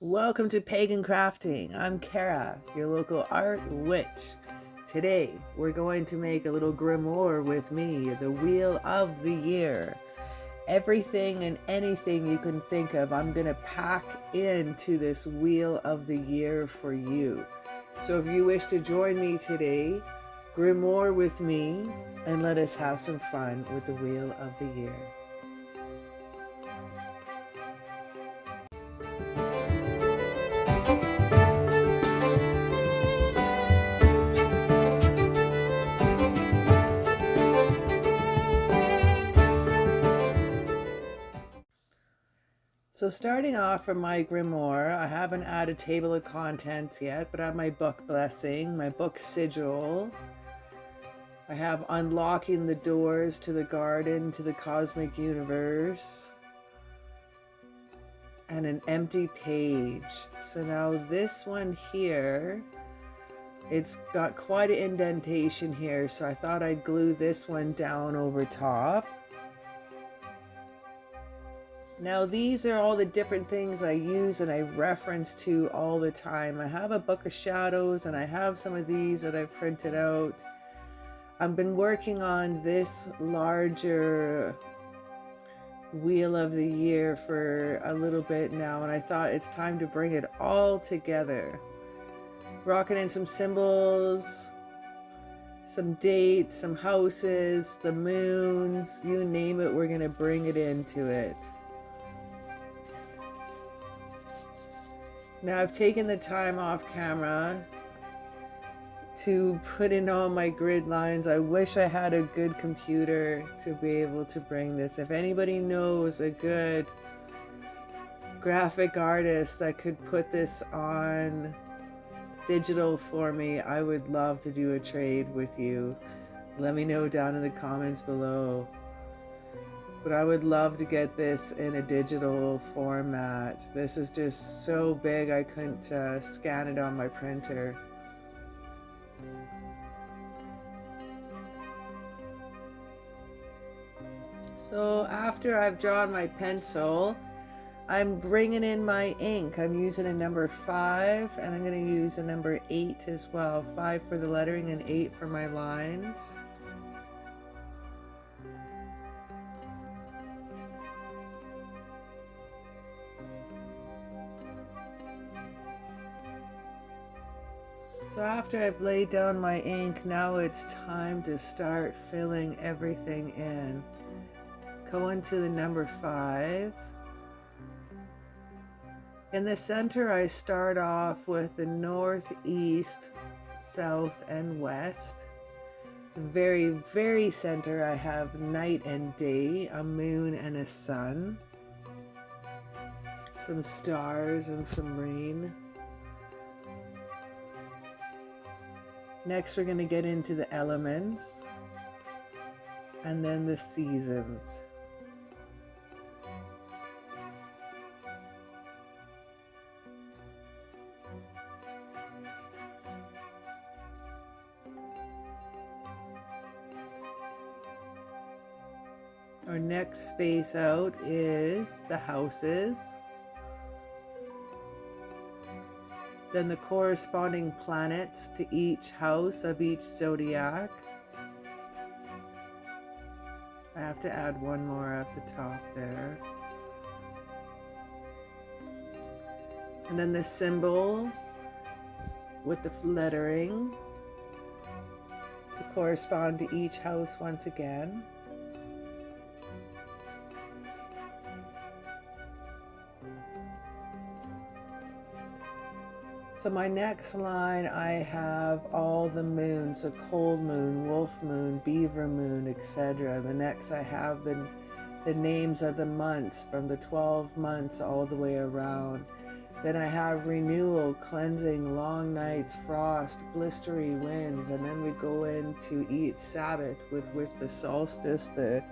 Welcome to Pagan Crafting. I'm Kara, your local art witch. Today, we're going to make a little grimoire with me, the Wheel of the Year. Everything and anything you can think of, I'm going to pack into this Wheel of the Year for you. So if you wish to join me today, grimoire with me, and let us have some fun with the Wheel of the Year. So starting off from my grimoire, I haven't added table of contents yet, but I have my book blessing, my book sigil. I have unlocking the doors to the garden, to the cosmic universe, and an empty page. So now this one here, it's got quite an indentation here, so I thought I'd glue this one down over top. Now these are all the different things I use and I reference to all the time. I have a book of shadows and I have some of these that I printed out. I've been working on this larger Wheel of the Year for a little bit now, and I thought it's time to bring it all together. Rocking in some symbols, some dates, some houses, the moons, you name it, we're gonna bring it into it. Now I've taken the time off camera to put in all my grid lines. I wish I had a good computer to be able to bring this. If anybody knows a good graphic artist that could put this on digital for me, I would love to do a trade with you. Let me know down in the comments below. But I would love to get this in a digital format. This is just so big I couldn't scan it on my printer. So after I've drawn my pencil, I'm bringing in my ink. I'm using a number 5 and I'm going to use a number 8 as well. 5 for the lettering and 8 for my lines. So after I've laid down my ink, now it's time to start filling everything in. Going to the number 5. In the center, I start off with the north, east, south, and west. The very, very center, I have night and day, a moon and a sun, some stars and some rain. Next, we're going to get into the elements and then the seasons. Our next space out is the houses. Then the corresponding planets to each house of each zodiac. I have to add one more at the top there. And then the symbol with the lettering to correspond to each house once again. So my next line, I have all the moons, so cold moon, wolf moon, beaver moon, etc. The next I have the names of the months from the 12 months all the way around. Then I have renewal, cleansing, long nights, frost, blistery winds, and then we go into each Sabbath with the solstice, the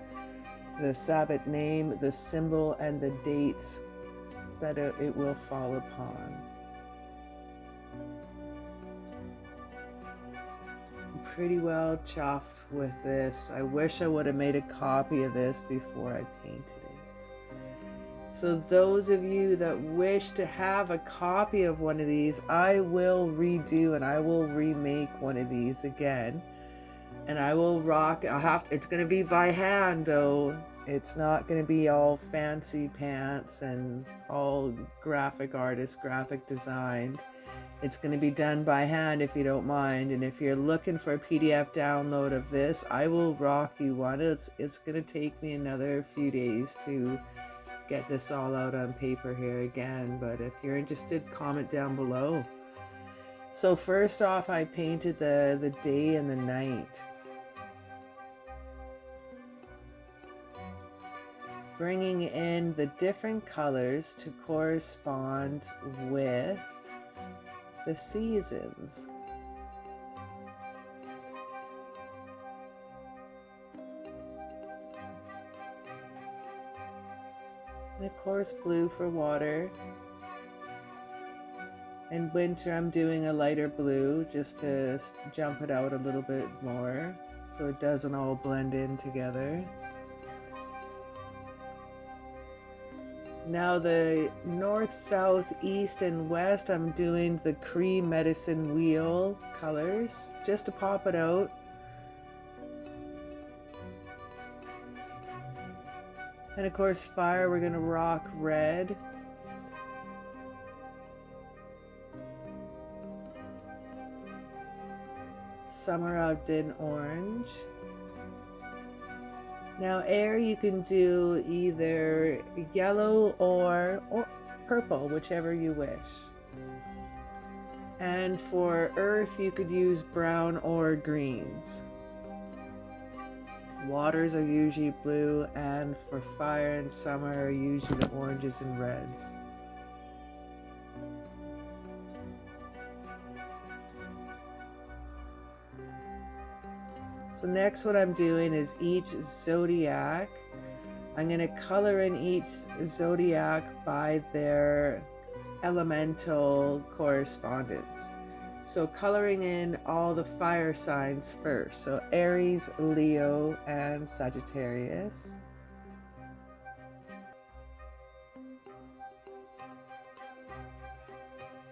Sabbath name, the symbol, and the dates that it will fall upon. Pretty well chuffed with this. I wish I would have made a copy of this before I painted it. So those of you that wish to have a copy of one of these, I will redo and I will remake one of these again. And I will rock, it's going to be by hand though. It's not going to be all fancy pants and all graphic designed. It's going to be done by hand if you don't mind. And if you're looking for a PDF download of this, I will rock you one. It's going to take me another few days to get this all out on paper here again. But if you're interested, comment down below. So first off, I painted the day and the night. Bringing in the different colors to correspond with the seasons. And of course, blue for water. And winter, I'm doing a lighter blue just to jump it out a little bit more so it doesn't all blend in together. Now the north, south, east, and west, I'm doing the Cree medicine wheel colors just to pop it out. And of course, fire, we're going to rock red. Summer, I've done orange. Now air, you can do either yellow or purple, whichever you wish. And for earth, you could use brown or greens. Waters are usually blue, and for fire and summer are usually the oranges and reds. So next what I'm doing is each zodiac, I'm going to color in each zodiac by their elemental correspondence. So coloring in all the fire signs first. So Aries, Leo, and Sagittarius.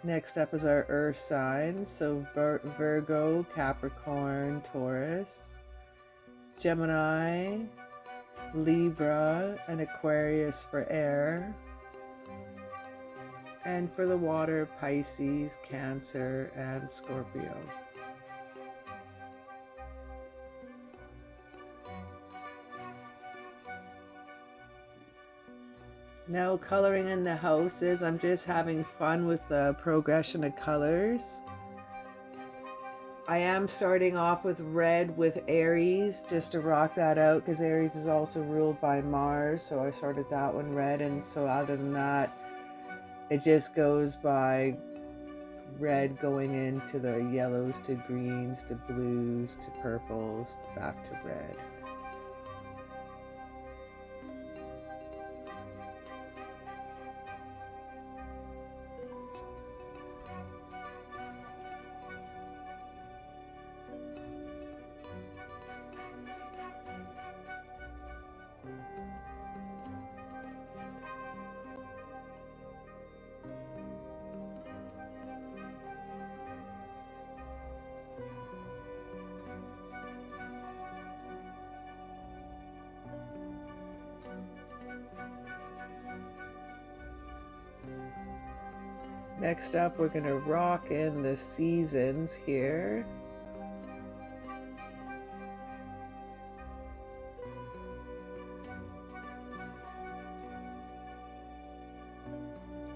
Next up is our earth signs. So Virgo, Capricorn, Taurus, Gemini, Libra, and Aquarius for air. And for the water, Pisces, Cancer, and Scorpio. Now coloring in the houses, I'm just having fun with the progression of colors. I am starting off with red with Aries, just to rock that out, because Aries is also ruled by Mars, so I started that one red, and so other than that, it just goes by red going into the yellows to greens to blues to purples back to red. Next up, we're going to rock in the seasons here.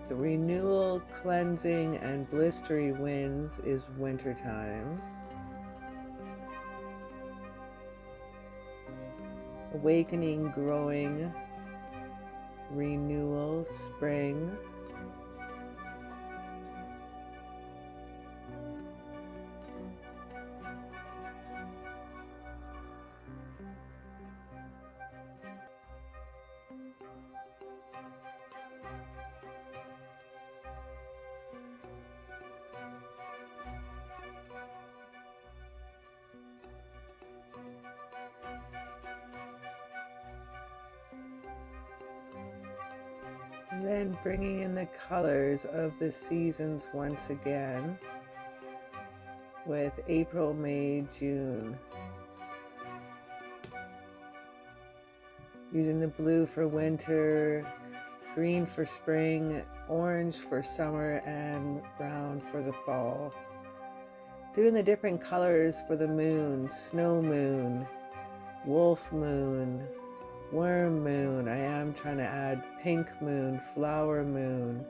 The renewal, cleansing, and blistery winds is wintertime. Awakening, growing, renewal, spring. then bringing in the colors of the seasons once again with April, May, June. Using the blue for winter, green for spring, orange for summer, and brown for the fall. Doing the different colors for the moon: snow moon, wolf moon, worm moon. I am trying to add pink moon, flower moon,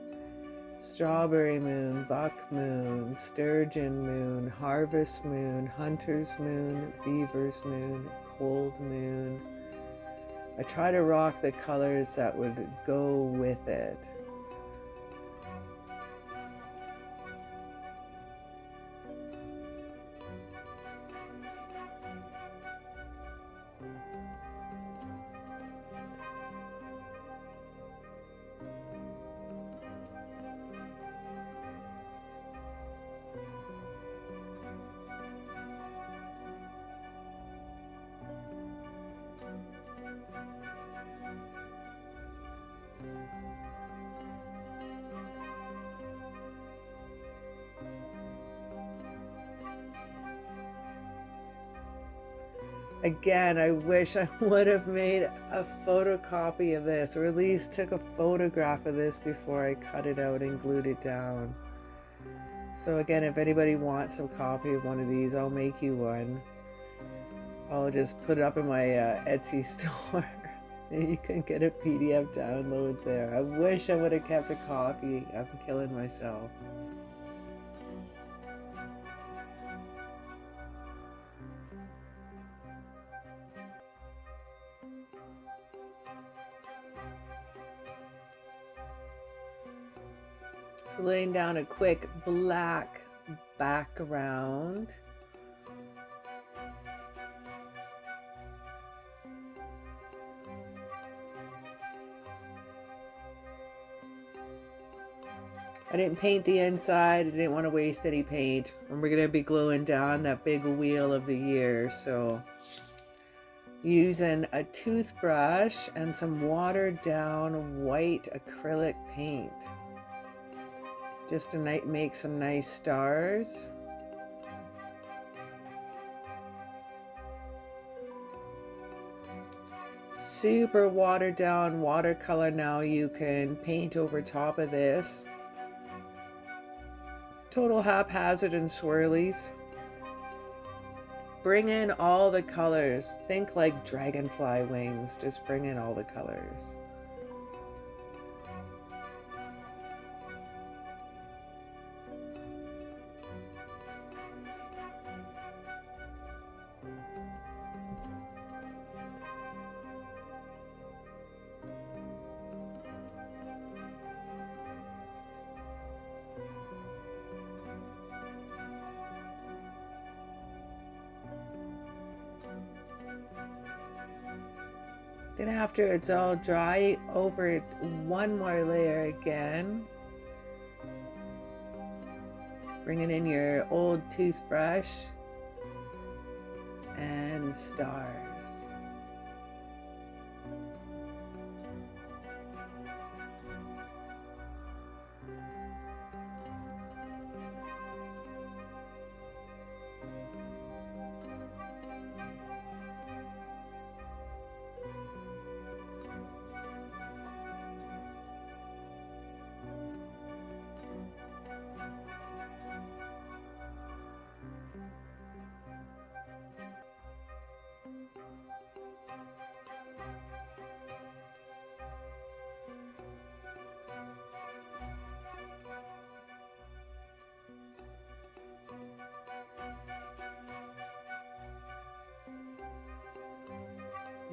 strawberry moon, buck moon, sturgeon moon, harvest moon, hunter's moon, beaver's moon, cold moon. I try to rock the colors that would go with it. Again, I wish I would have made a photocopy of this, or at least took a photograph of this before I cut it out and glued it down. So again, if anybody wants a copy of one of these, I'll make you one. I'll just put it up in my Etsy store and you can get a PDF download there. I wish I would have kept a copy. I'm killing myself. So laying down a quick black background. I didn't paint the inside. I didn't want to waste any paint. And we're going to be gluing down that big wheel of the year. So using a toothbrush and some watered down white acrylic paint. Just to make some nice stars. Super watered down watercolor now you can paint over top of this. Total haphazard and swirlies. Bring in all the colors. Think like dragonfly wings. Just bring in all the colors. Then after it's all dry, over it one more layer again. Bringing in your old toothbrush and stars.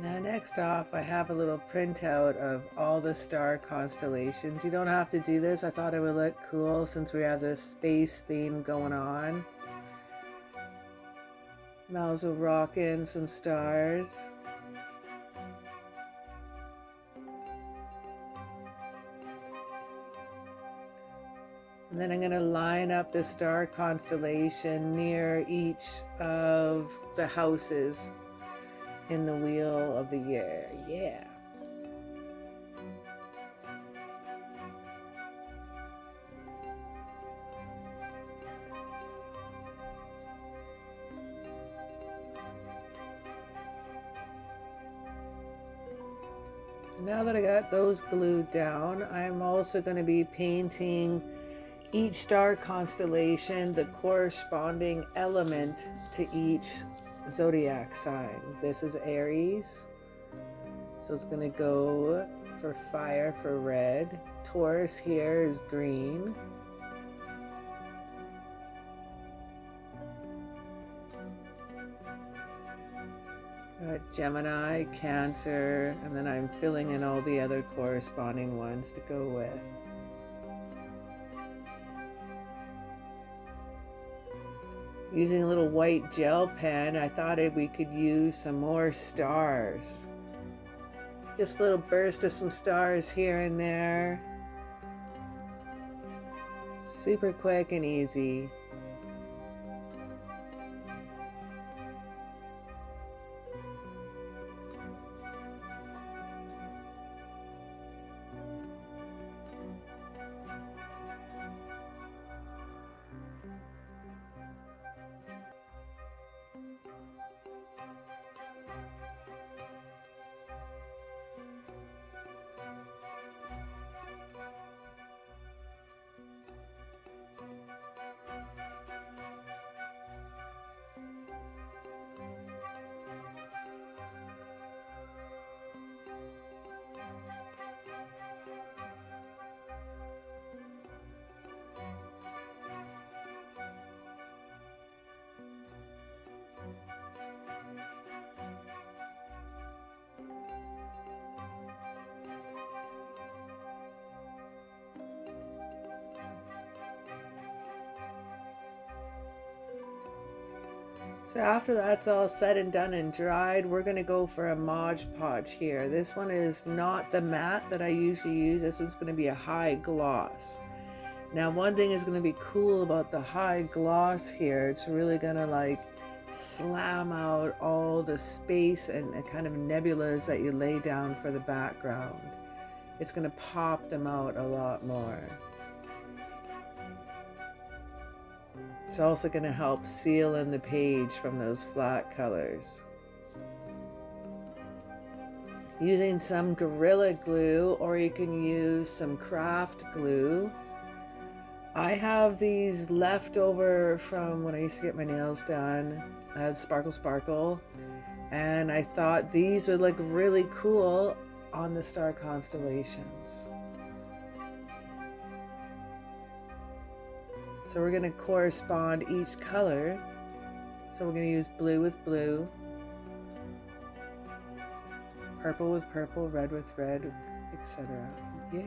Now next off, I have a little printout of all the star constellations. You don't have to do this. I thought it would look cool since we have this space theme going on. And I also rock in some stars. And then I'm going to line up the star constellation near each of the houses in the wheel of the year. Yeah. Now that I got those glued down, I'm also going to be painting each star constellation, the corresponding element to each zodiac sign. This is Aries, so it's going to go for fire for red. Taurus here is green. Gemini, Cancer, and then I'm filling in all the other corresponding ones to go with. Using a little white gel pen, I thought we could use some more stars. Just a little burst of some stars here and there. Super quick and easy. So after that's all said and done and dried, we're going to go for a Mod Podge here. This one is not the matte that I usually use. This one's going to be a high gloss. Now, one thing is going to be cool about the high gloss here. It's really going to like slam out all the space and kind of nebulas that you lay down for the background. It's going to pop them out a lot more. It's also going to help seal in the page from those flat colors. Using some Gorilla Glue, or you can use some craft glue. I have these left over from when I used to get my nails done as Sparkle Sparkle, and I thought these would look really cool on the star constellations. So we're going to correspond each color. So we're going to use blue with blue, purple with purple, red with red, etc. Yeah.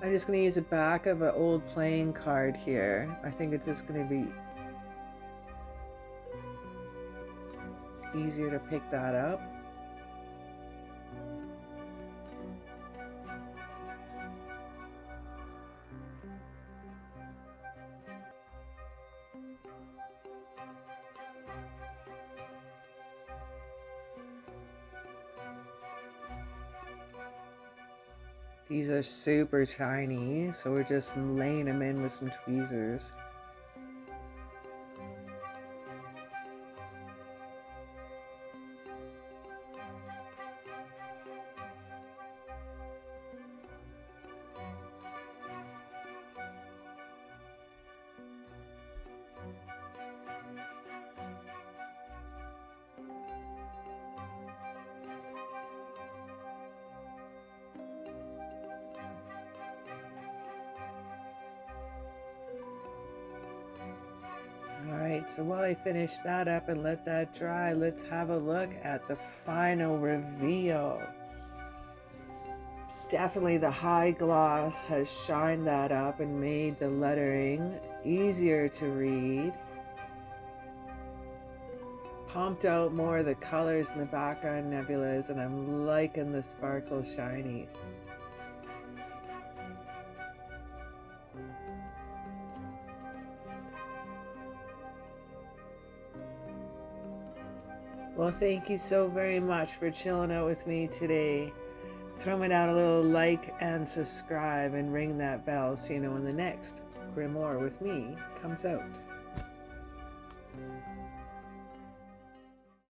I'm just going to use the back of an old playing card here. I think it's just going to be easier to pick that up. These are super tiny, so we're just laying them in with some tweezers. Alright, so while I finish that up and let that dry, let's have a look at the final reveal. Definitely the high gloss has shined that up and made the lettering easier to read. Pumped out more of the colors in the background nebulas, and I'm liking the sparkle shiny. Well, thank you so very much for chilling out with me today. Throw me down a little like and subscribe and ring that bell so you know when the next Grimoire with me comes out.